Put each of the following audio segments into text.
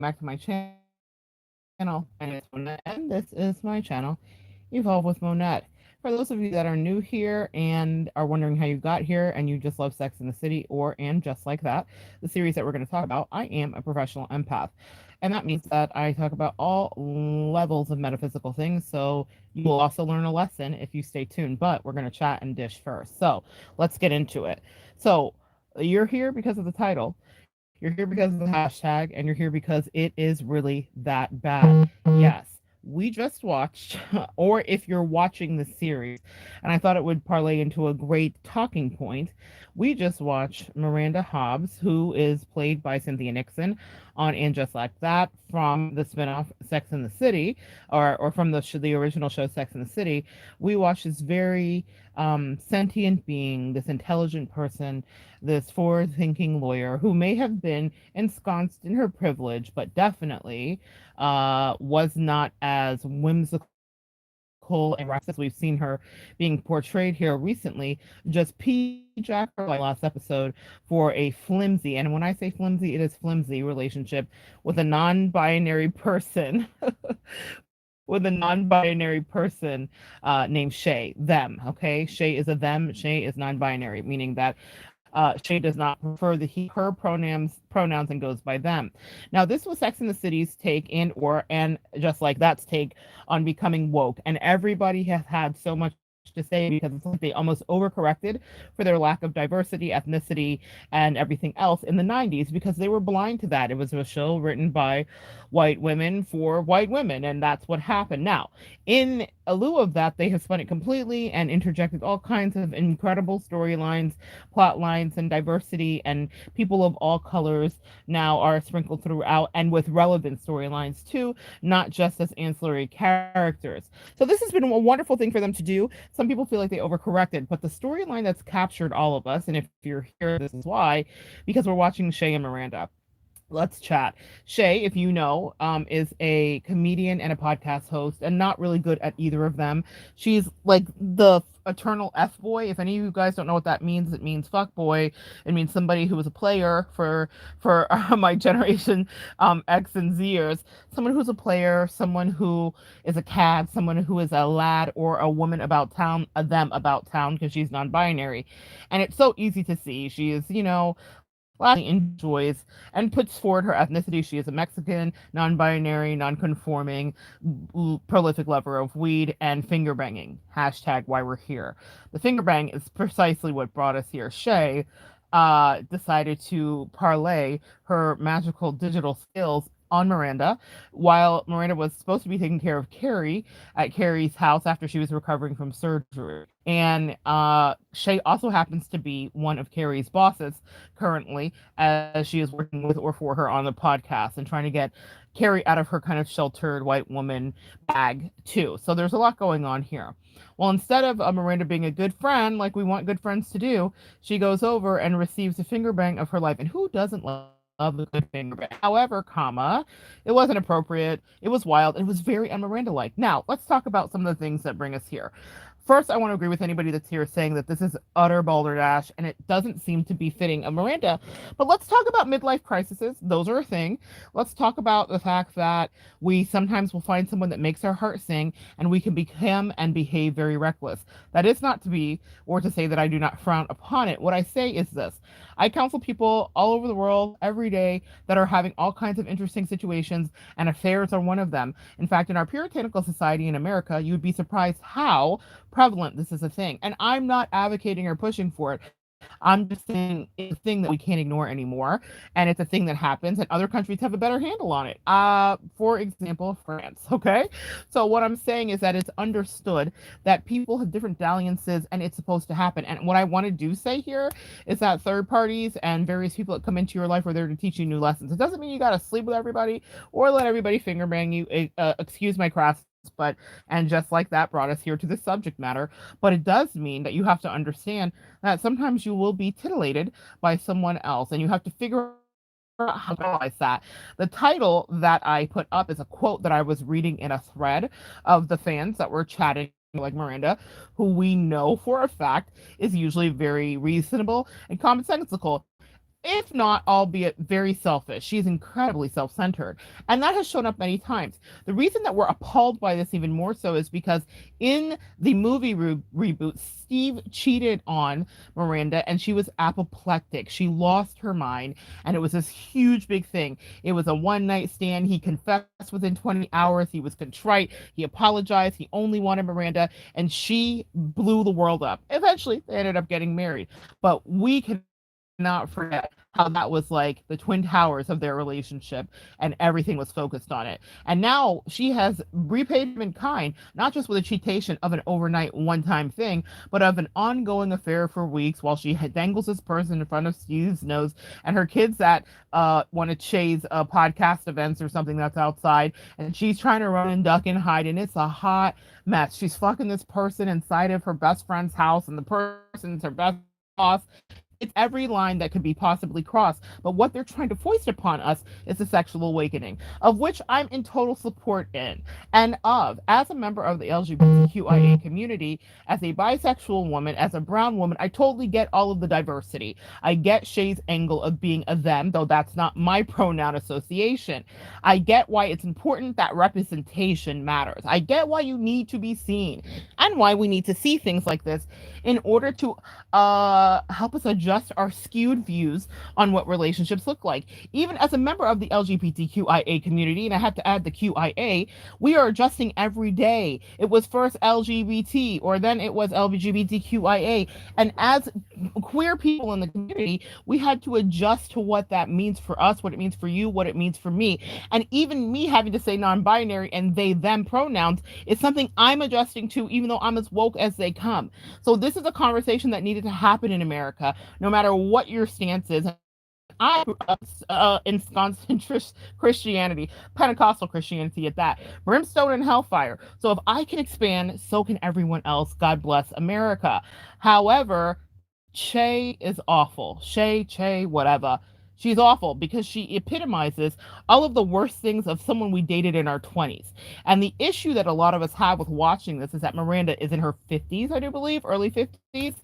back to my channel. My name is Monette, and this is my channel, Evolve with Monette. For those of you that are new here and are wondering how you got here and you just love Sex in the City or and Just Like That, the series that we're going to talk about, I am a professional empath. And that means that I talk about all levels of metaphysical things. So you will also learn a lesson if you stay tuned. But we're going to chat and dish first. So let's get into it. So you're here because of the title. You're here because of the hashtag, and you're here because it is really that bad. Yes, we just watched, or if you're watching the series, and I thought it would parlay into a great talking point, we just watched Miranda Hobbs, who is played by Cynthia Nixon on And Just Like That from the spinoff Sex in the City, or from the original show Sex in the City. We watched this very sentient being, this intelligent person, this forward thinking lawyer who may have been ensconced in her privilege, but definitely was not as whimsical and reckless as we've seen her being portrayed here recently. Just p-jacked her life last episode for a flimsy, and when I say flimsy, it is flimsy relationship with a non-binary person. With a non-binary person named Shay. Them, okay? Shay is a them. Shay is non-binary, meaning that Shay does not prefer the he, her pronouns and goes by them. Now, this was Sex in the City's take and just like that's take on becoming woke, and everybody has had so much to say because it's like they almost overcorrected for their lack of diversity, ethnicity, and everything else in the 90s because they were blind to that. It was a show written by white women for white women, and that's what happened. Now, in lieu of that, they have spun it completely and interjected all kinds of incredible storylines, plot lines, and diversity, and people of all colors now are sprinkled throughout and with relevant storylines too, not just as ancillary characters. So this has been a wonderful thing for them to do. Some people feel like they overcorrected, but the storyline that's captured all of us, and if you're here, this is why, because we're watching Shay and Miranda. Let's chat. Shay, if you know, is a comedian and a podcast host, and not really good at either of them. She's like the eternal F boy. If any of you guys don't know what that means, it means fuck boy. It means somebody who was a player for my generation, X and Zers. Someone who's a player, someone who is a cad, someone who is a lad or a woman about town, a them about town because she's non-binary, and it's so easy to see. She is, laughing, enjoys, and puts forward her ethnicity. She is a Mexican, non binary, non conforming, prolific lover of weed and finger banging. Hashtag why we're here. The finger bang is precisely what brought us here. Shay decided to parlay her magical digital skills on Miranda, while Miranda was supposed to be taking care of Carrie at Carrie's house after she was recovering from surgery. And Shay also happens to be one of Carrie's bosses currently, as she is working with or for her on the podcast and trying to get Carrie out of her kind of sheltered white woman bag, too. So there's a lot going on here. Well, instead of Miranda being a good friend, like we want good friends to do, she goes over and receives a finger bang of her life. And who doesn't love a good finger bang? However, it wasn't appropriate, it was wild, it was very un-Miranda like. Now, let's talk about some of the things that bring us here. First, I want to agree with anybody that's here saying that this is utter balderdash and it doesn't seem to be fitting a Miranda. But let's talk about midlife crises. Those are a thing. Let's talk about the fact that we sometimes will find someone that makes our heart sing and we can become and behave very reckless. That is not to be, or to say that I do not frown upon it. What I say is this: I counsel people all over the world every day that are having all kinds of interesting situations, and affairs are one of them. In fact, in our puritanical society in America, you would be surprised how prevalent this is a thing. And I'm not advocating or pushing for it. I'm just saying it's a thing that we can't ignore anymore. And it's a thing that happens, and other countries have a better handle on it. For example, France. Okay. So what I'm saying is that it's understood that people have different dalliances and it's supposed to happen. And what I want to do say here is that third parties and various people that come into your life are there to teach you new lessons. It doesn't mean you got to sleep with everybody or let everybody finger bang you. Excuse my crass, but and just like that brought us here to the subject matter. But it does mean that you have to understand that sometimes you will be titillated by someone else, and you have to figure out how to realize that. The title that I put up is a quote that I was reading in a thread of the fans that were chatting like Miranda, who we know for a fact is usually very reasonable and commonsensical. if not, albeit very selfish. She's incredibly self centered. And that has shown up many times. The reason that we're appalled by this even more so is because in the movie reboot, Steve cheated on Miranda and she was apoplectic. She lost her mind and it was this huge, big thing. It was a one night stand. He confessed within 20 hours. He was contrite. He apologized. He only wanted Miranda and she blew the world up. Eventually, they ended up getting married. But we can not forget how that was like the twin towers of their relationship and everything was focused on it. And now she has repaid him in kind, not just with a cheatation of an overnight one time thing, but of an ongoing affair for weeks while she dangles this person in front of Steve's nose and her kids at one of Shay's podcast events or something that's outside. And she's trying to run and duck and hide. And it's a hot mess. She's fucking this person inside of her best friend's house, and the person's her best boss. It's every line that could be possibly crossed. But what they're trying to foist upon us is a sexual awakening, of which I'm in total support in and of. As a member of the LGBTQIA community, as a bisexual woman, as a brown woman, I totally get all of the diversity. I get Shay's angle of being a them, though that's not my pronoun association. I get why it's important that representation matters. I get why you need to be seen and why we need to see things like this in order to help us adjust our skewed views on what relationships look like. Even as a member of the LGBTQIA community, and I have to add the QIA, we are adjusting every day. It was first LGBT, or then it was LGBTQIA. And as queer people in the community, we had to adjust to what that means for us, what it means for you, what it means for me. And even me having to say non binary and they, them pronouns is something I'm adjusting to, even though I'm as woke as they come. So this is a conversation that needed to happen in America, no matter what your stance is. I grew up ensconced in Christianity, Pentecostal Christianity at that, brimstone and hellfire. So if I can expand, so can everyone else. God bless America. However, Shay is awful. Che, whatever. She's awful because she epitomizes all of the worst things of someone we dated in our 20s. And the issue that a lot of us have with watching this is that Miranda is in her 50s, I do believe, early 50s.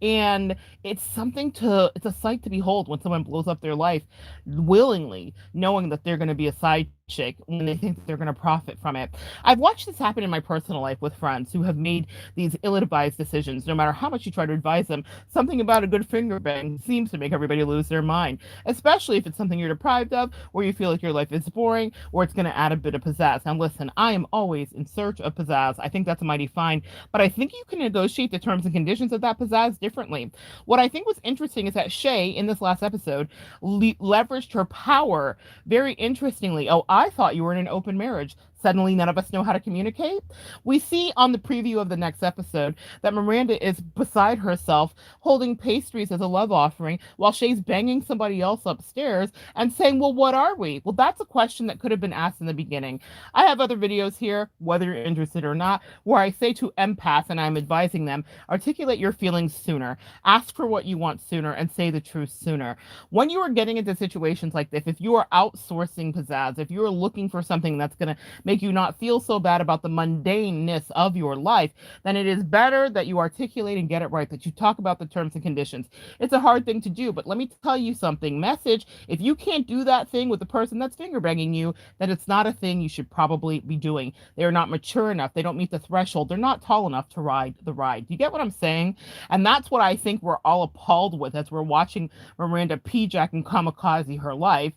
And it's a sight to behold when someone blows up their life willingly, knowing that they're going to be a side chick when they think that they're going to profit from it. I've watched this happen in my personal life with friends who have made these ill-advised decisions. No matter how much you try to advise them, something about a good finger bang seems to make everybody lose their mind, especially if it's something you're deprived of, or you feel like your life is boring, or it's going to add a bit of pizzazz. Now, listen, I am always in search of pizzazz. I think that's mighty fine, but I think you can negotiate the terms and conditions of that pizzazz differently. What I think was interesting is that Shay, in this last episode, leveraged her power very interestingly. Oh, I thought you were in an open marriage. Suddenly, none of us know how to communicate. We see on the preview of the next episode that Miranda is beside herself, holding pastries as a love offering, while Shay's banging somebody else upstairs and saying, well, what are we? Well, that's a question that could have been asked in the beginning. I have other videos here, whether you're interested or not, where I say to empaths, and I'm advising them, articulate your feelings sooner, ask for what you want sooner, and say the truth sooner. When you are getting into situations like this, if you are outsourcing pizzazz, if you're looking for something that's going to make you not feel so bad about the mundaneness of your life, then it is better that you articulate and get it right, that you talk about the terms and conditions. It's a hard thing to do, but let me tell you something. Message, if you can't do that thing with the person that's finger banging you, then it's not a thing you should probably be doing. They're not mature enough. They don't meet the threshold. They're not tall enough to ride the ride. Do you get what I'm saying? And that's what I think we're all appalled with as we're watching Miranda P-Jack and kamikaze her life,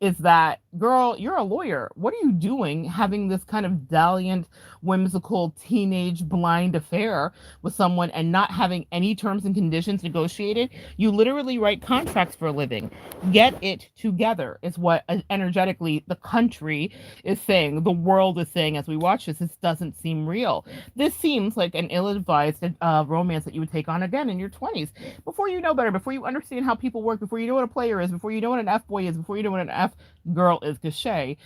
is that, girl, you're a lawyer. What are you doing having this kind of dalliant, whimsical, teenage, blind affair with someone and not having any terms and conditions negotiated? You literally write contracts for a living. Get it together is what energetically the country is saying, the world is saying as we watch this. This doesn't seem real. This seems like an ill-advised romance that you would take on again in your 20s. Before you know better, before you understand how people work, before you know what a player is, before you know what an F-boy is, before you know what an F-girl is, cliche.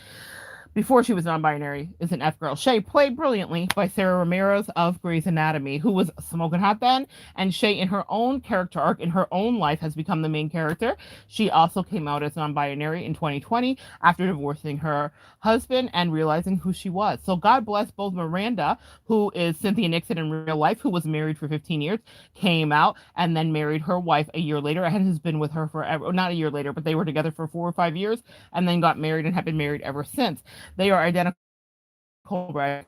before she was non-binary, is an F girl. Shea, played brilliantly by Sarah Ramirez of Grey's Anatomy, who was smoking hot then, and Shea, in her own character arc, in her own life, has become the main character. She also came out as non-binary in 2020 after divorcing her husband and realizing who she was. So God bless both Miranda, who is Cynthia Nixon in real life, who was married for 15 years, came out and then married her wife a year later, and has been with her forever. Not a year later, but they were together for 4 or 5 years, and then got married and have been married ever since. They are identical bride.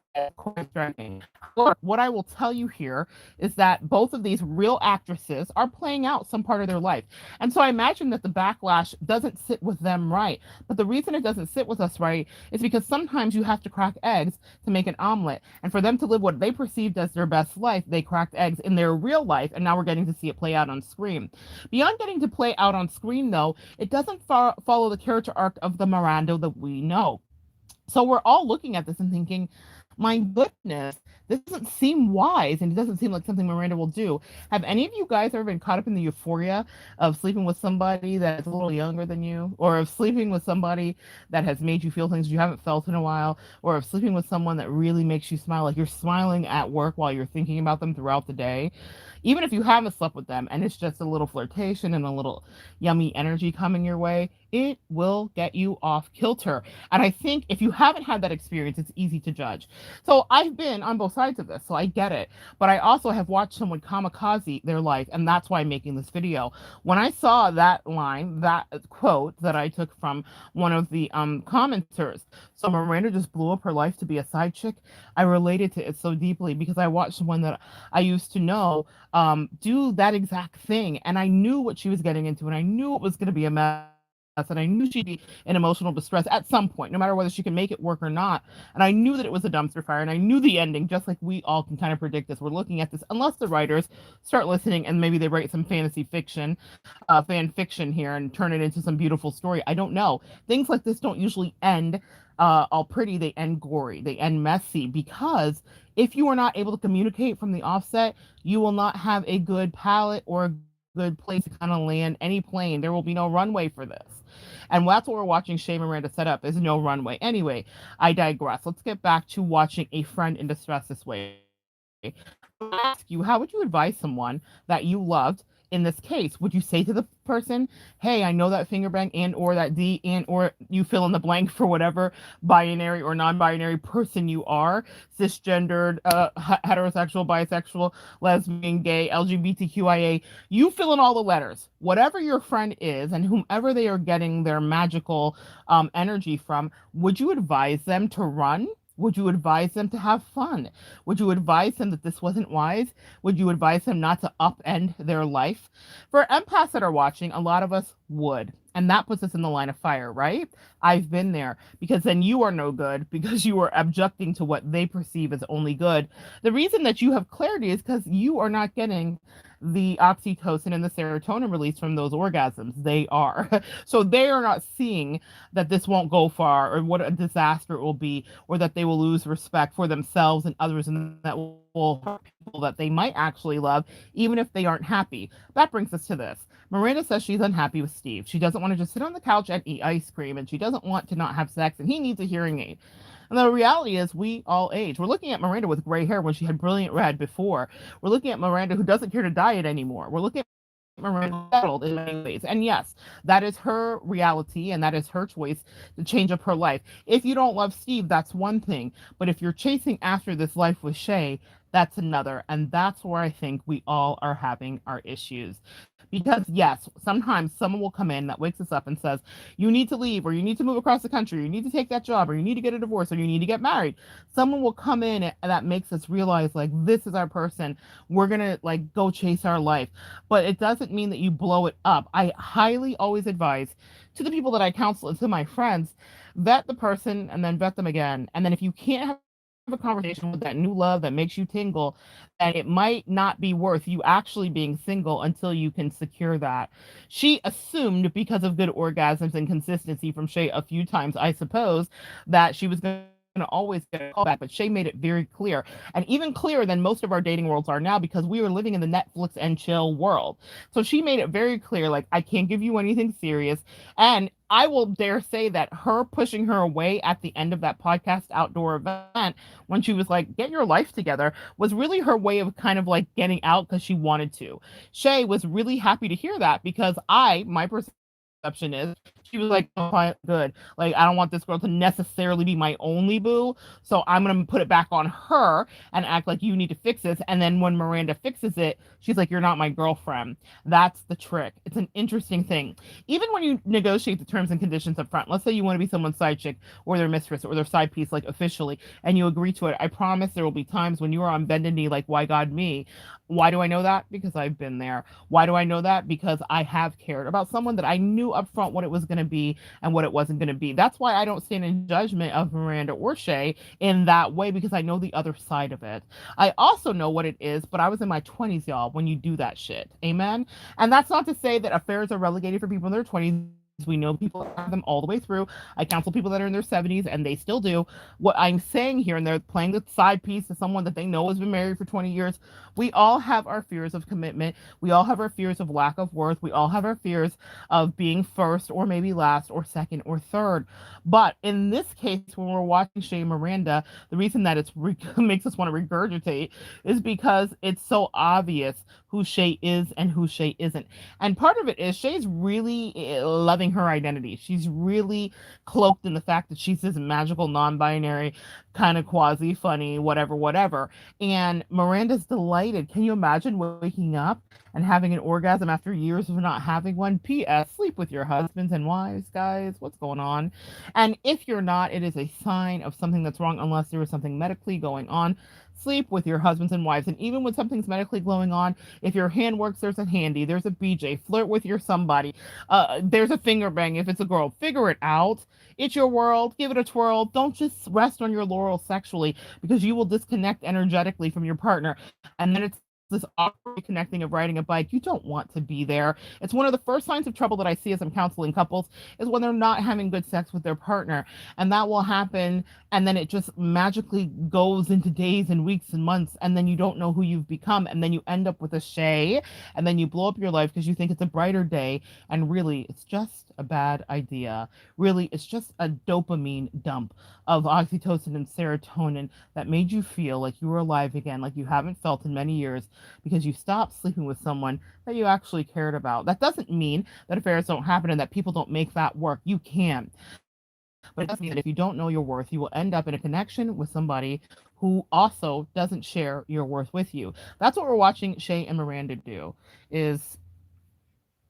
What I will tell you here is that both of these real actresses are playing out some part of their life. And so I imagine that the backlash doesn't sit with them right. But the reason it doesn't sit with us right is because sometimes you have to crack eggs to make an omelet. And for them to live what they perceived as their best life, they cracked eggs in their real life. And now we're getting to see it play out on screen. Beyond getting to play out on screen, though, it doesn't follow the character arc of the Miranda that we know. So we're all looking at this and thinking, my goodness, this doesn't seem wise and it doesn't seem like something Miranda will do. Have any of you guys ever been caught up in the euphoria of sleeping with somebody that's a little younger than you, or of sleeping with somebody that has made you feel things you haven't felt in a while, or of sleeping with someone that really makes you smile, like you're smiling at work while you're thinking about them throughout the day? Even if you haven't slept with them and it's just a little flirtation and a little yummy energy coming your way, it will get you off kilter. And I think if you haven't had that experience, it's easy to judge. So I've been on both sides of this, so I get it. But I also have watched someone kamikaze their life, and that's why I'm making this video. When I saw that line, that quote that I took from one of the commenters, so Miranda just blew up her life to be a side chick, I related to it so deeply because I watched someone that I used to know do that exact thing. And I knew what she was getting into, and I knew it was going to be a mess. And I knew she'd be in emotional distress at some point, no matter whether she can make it work or not. And I knew that it was a dumpster fire, and I knew the ending, just like we all can kind of predict as we're looking at this, unless the writers start listening and maybe they write some fantasy fiction, fan fiction here and turn it into some beautiful story. I don't know. Things like this don't usually end all pretty, they end gory, they end messy, because if you are not able to communicate from the offset, you will not have a good palette or a good place to kind of land any plane. There will be no runway for this. And that's what we're watching Shea Miranda set up, is no runway. Anyway, I digress. Let's get back to watching a friend in distress this way. I ask you, how would you advise someone that you loved in this case? Would you say to the person, hey, I know that finger bang and or that D and or you fill in the blank for whatever binary or non-binary person you are, cisgendered, heterosexual, bisexual, lesbian, gay, LGBTQIA, you fill in all the letters. Whatever your friend is and whomever they are getting their magical energy from, would you advise them to run? Would you advise them to have fun? Would you advise them that this wasn't wise? Would you advise them not to upend their life? For empaths that are watching, a lot of us would. And that puts us in the line of fire, right? I've been there, because then you are no good because you are objecting to what they perceive as only good. The reason that you have clarity is because you are not getting the oxytocin and the serotonin release from those orgasms. They are. So they are not seeing that this won't go far, or what a disaster it will be, or that they will lose respect for themselves and others, and that will hurt people that they might actually love, even if they aren't happy. That brings us to this. Miranda says she's unhappy with Steve. She doesn't want to just sit on the couch and eat ice cream, and she doesn't want to not have sex, and he needs a hearing aid. And the reality is, we all age. We're looking at Miranda with gray hair when she had brilliant red before. We're looking at Miranda who doesn't care to diet anymore. We're looking at Miranda settled in many ways. And yes, that is her reality and that is her choice to change up her life. If you don't love Steve, that's one thing. But if you're chasing after this life with Shea, that's another. And that's where I think we all are having our issues. Because yes, sometimes someone will come in that wakes us up and says, you need to leave, or you need to move across the country, or you need to take that job, or you need to get a divorce, or you need to get married. Someone will come in and that makes us realize, like, this is our person. We're gonna like go chase our life. But it doesn't mean that you blow it up. I highly always advise to the people that I counsel and to my friends, vet the person and then vet them again. And then if you can't have a conversation with that new love that makes you tingle, and it might not be worth you actually being single until you can secure that. She assumed, because of good orgasms and consistency from Shea a few times, I suppose, that she was going to always get a callback, but Shay made it very clear, and even clearer than most of our dating worlds are now, because we are living in the Netflix and chill world. So she made it very clear, like, I can't give you anything serious. And I will dare say that her pushing her away at the end of that podcast outdoor event, when she was like, get your life together, was really her way of kind of like getting out because she wanted to. Shay was really happy to hear that, because my perception is, she was like, oh, fine, good. Like, I don't want this girl to necessarily be my only boo. So I'm going to put it back on her and act like you need to fix this. And then when Miranda fixes it, she's like, you're not my girlfriend. That's the trick. It's an interesting thing. Even when you negotiate the terms and conditions up front, let's say you want to be someone's side chick or their mistress or their side piece, like officially, and you agree to it. I promise there will be times when you are on bended knee, like, why God me? Why do I know that? Because I've been there. Why do I know that? Because I have cared about someone that I knew up front what it was going to be and what it wasn't going to be. That's why I don't stand in judgment of Miranda or Shay in that way, because I know the other side of it. I also know what it is, but I was in my 20s, y'all, when you do that shit. Amen. And that's not to say that affairs are relegated for people in their 20s. We know people have them all the way through. I counsel people that are in their 70s and they still do. What I'm saying here, and they're playing the side piece to someone that they know has been married for 20 years. We all have our fears of commitment. We all have our fears of lack of worth. We all have our fears of being first or maybe last or second or third. But in this case, when we're watching Shay and Miranda, the reason that makes us want to regurgitate is because it's so obvious who Shay is and who Shay isn't. And part of it is Shay's really loving her identity. She's really cloaked in the fact that she's this magical, non binary, kind of quasi funny, whatever, whatever. And Miranda's delighted. Can you imagine waking up and having an orgasm after years of not having one? P.S. Sleep with your husbands and wives, guys. What's going on? And if you're not, it is a sign of something that's wrong, unless there is something medically going on. Sleep with your husbands and wives. And even when something's medically going on, if your hand works, there's a handy, there's a BJ, flirt with your somebody. There's a finger bang if it's a girl. Figure it out. It's your world. Give it a twirl. Don't just rest on your laurels sexually, because you will disconnect energetically from your partner. And then it's this awkward connecting of riding a bike. You don't want to be there. It's one of the first signs of trouble that I see as I'm counseling couples, is when they're not having good sex with their partner. And that will happen. And then it just magically goes into days and weeks and months. And then you don't know who you've become. And then you end up with a Shay. And then you blow up your life because you think it's a brighter day. And really, it's just a bad idea. Really, it's just a dopamine dump of oxytocin and serotonin that made you feel like you were alive again, like you haven't felt in many years, because you stopped sleeping with someone that you actually cared about. That doesn't mean that affairs don't happen and that people don't make that work. You can. But it does mean that if you don't know your worth, you will end up in a connection with somebody who also doesn't share your worth with you. That's what we're watching Shay and Miranda do. Is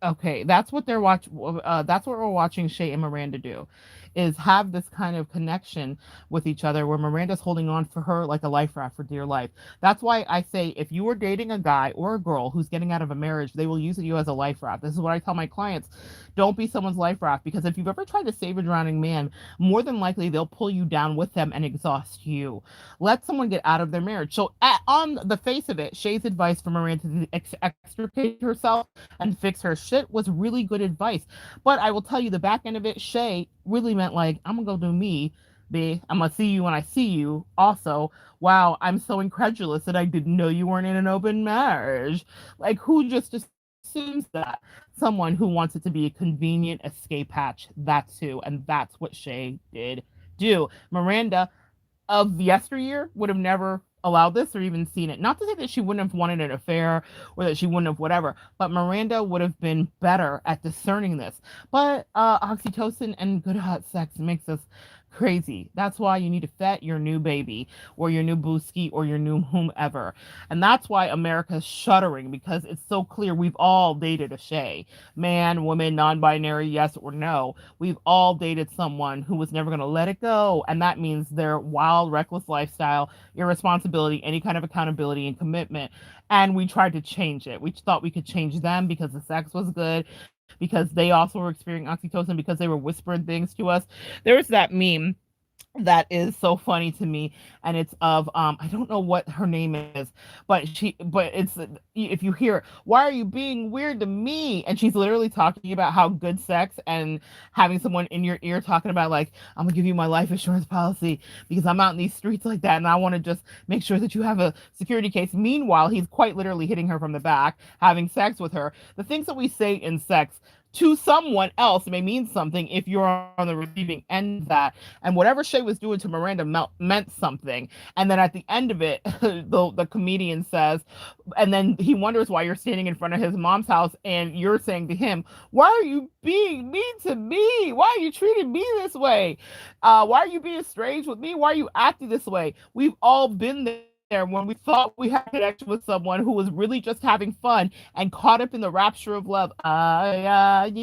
Okay, that's what we're watching Shay and Miranda do, is have this kind of connection with each other where Miranda's holding on for her like a life raft for dear life. That's why I say, if you are dating a guy or a girl who's getting out of a marriage, they will use you as a life raft. This is what I tell my clients. Don't be someone's life raft, because if you've ever tried to save a drowning man, more than likely they'll pull you down with them and exhaust you. Let someone get out of their marriage. So on the face of it, Shay's advice for Miranda to extricate herself and fix her shit was really good advice. But I will tell you, the back end of it, Shay really meant, like, I'm gonna go do me, B. I'm gonna see you when I see you. Also, wow, I'm so incredulous that I didn't know you weren't in an open marriage. Like, who just assumes that? Someone who wants it to be a convenient escape hatch. That's who, and that's what Shay did do. Miranda of yesteryear would have never allowed this or even seen it. Not to say that she wouldn't have wanted an affair or that she wouldn't have whatever, but Miranda would have been better at discerning this. But oxytocin and good hot sex makes us crazy. That's why you need to vet your new baby or your new booski or your new whomever. And that's why America's shuddering, because it's so clear we've all dated a Shay. Man, woman, non-binary, yes or no. We've all dated someone who was never going to let it go. And that means their wild, reckless lifestyle, irresponsibility, any kind of accountability and commitment. And we tried to change it. We thought we could change them because the sex was good, because they also were experiencing oxytocin, because they were whispering things to us. There was that meme that is so funny to me, and it's of I don't know what her name is, but it's if you hear, why are you being weird to me, and she's literally talking about how good sex and having someone in your ear talking about like, I'm gonna give you my life insurance policy because I'm out in these streets like that and I want to just make sure that you have a security case. Meanwhile, he's quite literally hitting her from the back, having sex with her. The things that we say in sex to someone else may mean something if you're on the receiving end of that. And whatever Shay was doing to Miranda meant something. And then at the end of it, the comedian says, and then he wonders why you're standing in front of his mom's house and you're saying to him, why are you being mean to me? Why are you treating me this way? Why are you being strange with me? Why are you acting this way? We've all been there when we thought we had a connection with someone who was really just having fun and caught up in the rapture of love. Caught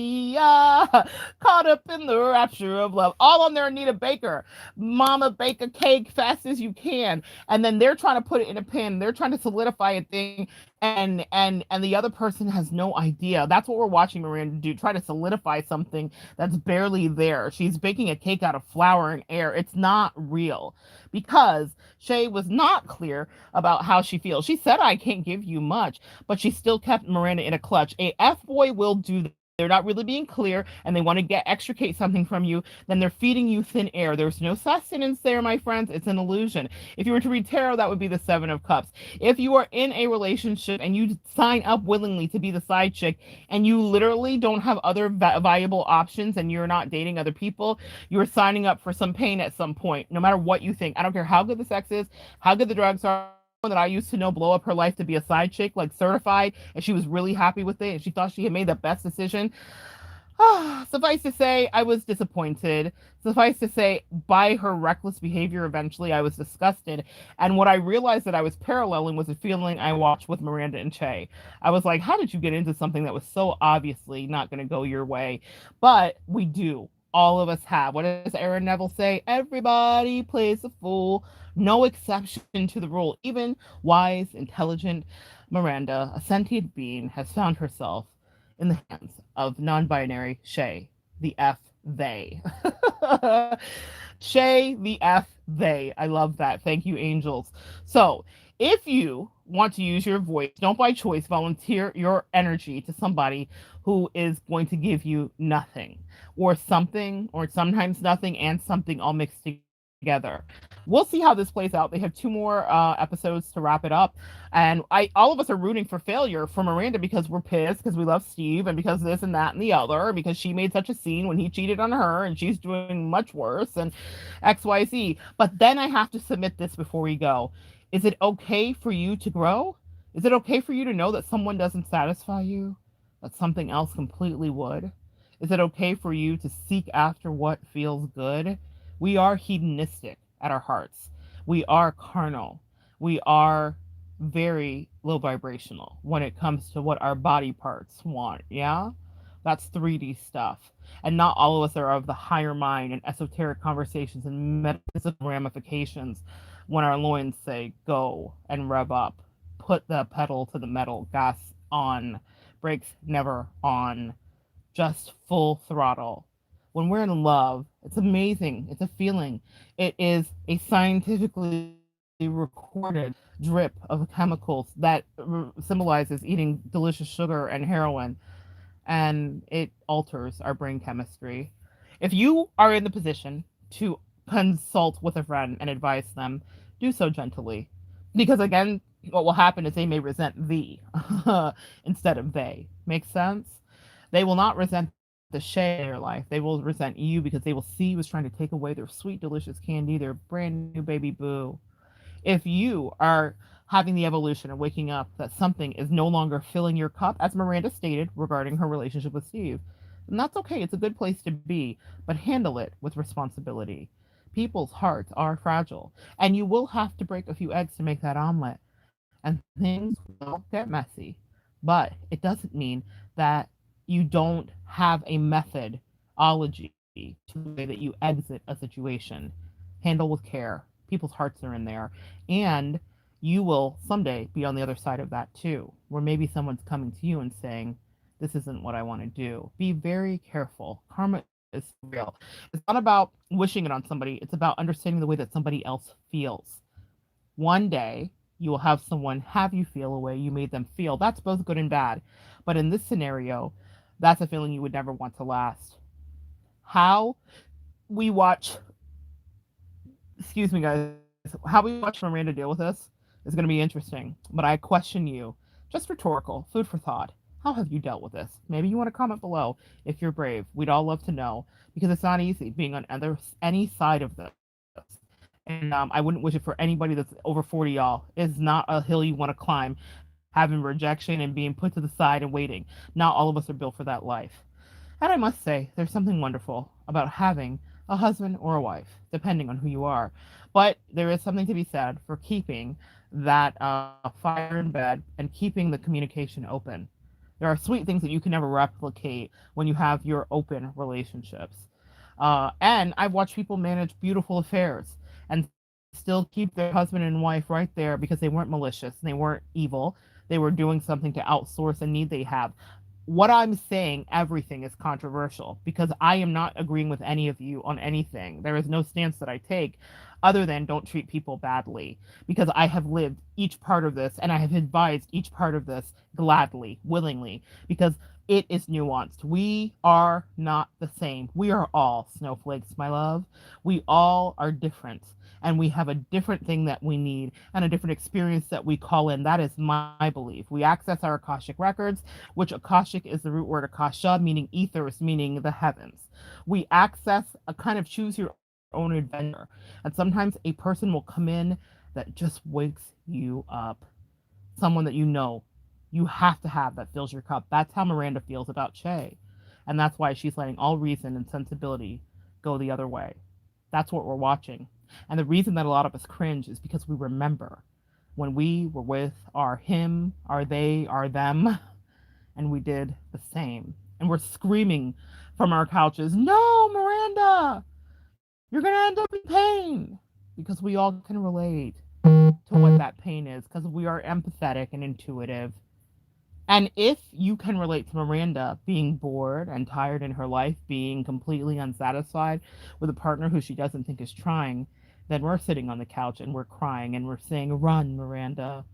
up in the rapture of love. All on their Anita Baker. Mama, bake a cake fast as you can. And then they're trying to put it in a pan. They're trying to solidify a thing, and the other person has no idea. That's what we're watching Miranda do, try to solidify something that's barely there. She's baking a cake out of flour and air. It's not real because Shay was not clear about how she feels. She said, I can't give you much, but she still kept Miranda in a clutch. A F boy will do that. They're not really being clear and they want to get extricate something from you, then they're feeding you thin air. There's no sustenance there, my friends. It's an illusion. If you were to read tarot, that would be the Seven of Cups. If you are in a relationship and you sign up willingly to be the side chick and you literally don't have other viable options and you're not dating other people, you're signing up for some pain at some point, no matter what you think. I don't care how good the sex is, how good the drugs are. That I used to know blow up her life to be a side chick, like certified, and she was really happy with it, and she thought she had made the best decision. Suffice to say, I was disappointed. Suffice to say, by her reckless behavior, eventually I was disgusted. And what I realized that I was paralleling was a feeling I watched with Miranda and Che. I was like, how did you get into something that was so obviously not going to go your way? But we do. All of us have. What does Aaron Neville say? Everybody plays a fool. No exception to the rule. Even wise, intelligent Miranda, a sentient being, has found herself in the hands of non binary Shay, the F they. Shay, the F they. I love that. Thank you, angels. So, if you want to use your voice, don't by choice volunteer your energy to somebody who is going to give you nothing or something, or sometimes nothing and something all mixed together. We'll see how this plays out. They have two more episodes to wrap it up, and all of us are rooting for failure for Miranda because we're pissed because we love Steve and because this and that and the other, because she made such a scene when he cheated on her and she's doing much worse and XYZ. But then I have to submit this before we go. Is it okay for you to grow? Is it okay for you to know that someone doesn't satisfy you, that something else completely would? Is it okay for you to seek after what feels good? We are hedonistic at our hearts. We are carnal. We are very low vibrational when it comes to what our body parts want. Yeah? That's 3D stuff. And not all of us are of the higher mind and esoteric conversations and metaphysical ramifications when our loins say go and rev up. Put the pedal to the metal, gas on, brakes never on, just full throttle. When we're in love, it's amazing. It's a feeling. It is a scientifically recorded drip of chemicals that symbolizes eating delicious sugar and heroin, and it alters our brain chemistry. If you are in the position to consult with a friend and advise them, do so gently. Because again, what will happen is they may resent thee instead of they. Make sense? They will not resent the Shay in their life. They will resent you because they will see you as trying to take away their sweet, delicious candy, their brand new baby boo. If you are having the evolution and waking up that something is no longer filling your cup, as Miranda stated regarding her relationship with Steve, then that's okay. It's a good place to be, but handle it with responsibility. People's hearts are fragile, and you will have to break a few eggs to make that omelet, and things will get messy. But it doesn't mean that you don't have a methodology to the way that you exit a situation. Handle with care. People's hearts are in there. And you will someday be on the other side of that too, where maybe someone's coming to you and saying, this isn't what I want to do. Be very careful. Karma is real. is so real. It's not about wishing it on somebody, it's about understanding the way that somebody else feels. One day, you will have someone have you feel a way you made them feel. That's both good and bad. But in this scenario, that's a feeling you would never want to last. How we watch, excuse me, guys, how we watch Miranda deal with this is going to be interesting. But I question you, just rhetorical, food for thought. How have you dealt with this? Maybe you want to comment below if you're brave. We'd all love to know because it's not easy being on any side of this. And I wouldn't wish it for anybody that's over 40, y'all. It's not a hill you want to climb, having rejection and being put to the side and waiting. Not all of us are built for that life. And I must say, there's something wonderful about having a husband or a wife, depending on who you are. But there is something to be said for keeping that fire in bed and keeping the communication open. There are sweet things that you can never replicate when you have your open relationships. And I've watched people manage beautiful affairs and still keep their husband and wife right there because they weren't malicious, they weren't evil, they were doing something to outsource a need they have. What I'm saying, everything is controversial because I am not agreeing with any of you on anything. There is no stance that I take other than don't treat people badly because I have lived each part of this and I have advised each part of this gladly, willingly, because it is nuanced. We are not the same. We are all snowflakes, my love. We all are different and we have a different thing that we need and a different experience that we call in. That is my belief. We access our Akashic records, which Akashic is the root word Akasha, meaning ethers, meaning the heavens. We access a kind of choose your own adventure. And sometimes a person will come in that just wakes you up. Someone that you know you have to have that fills your cup. That's how Miranda feels about Shea. And that's why she's letting all reason and sensibility go the other way. That's what we're watching. And the reason that a lot of us cringe is because we remember when we were with our him, our they, our them, and we did the same. And we're screaming from our couches, "No, Miranda, you're going to end up in pain." Because we all can relate to what that pain is, because we are empathetic and intuitive. And if you can relate to Miranda being bored and tired in her life, being completely unsatisfied with a partner who she doesn't think is trying, then we're sitting on the couch and we're crying and we're saying, "Run, Miranda.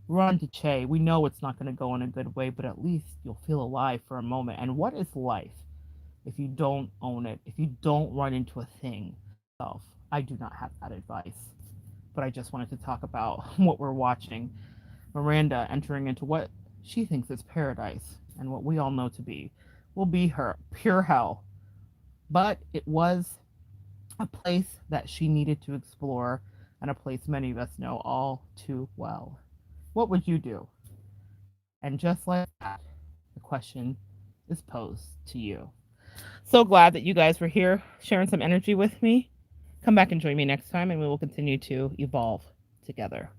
Run to Che. We know it's not going to go in a good way, but at least you'll feel alive for a moment." And what is life if you don't own it, if you don't run into a thing yourself? I do not have that advice. But I just wanted to talk about what we're watching. Miranda entering into what she thinks is paradise and what we all know to be will be her pure hell. But it was a place that she needed to explore and a place many of us know all too well. What would you do? And just like that, the question is posed to you. So glad that you guys were here sharing some energy with me. Come back and join me next time, and we will continue to evolve together.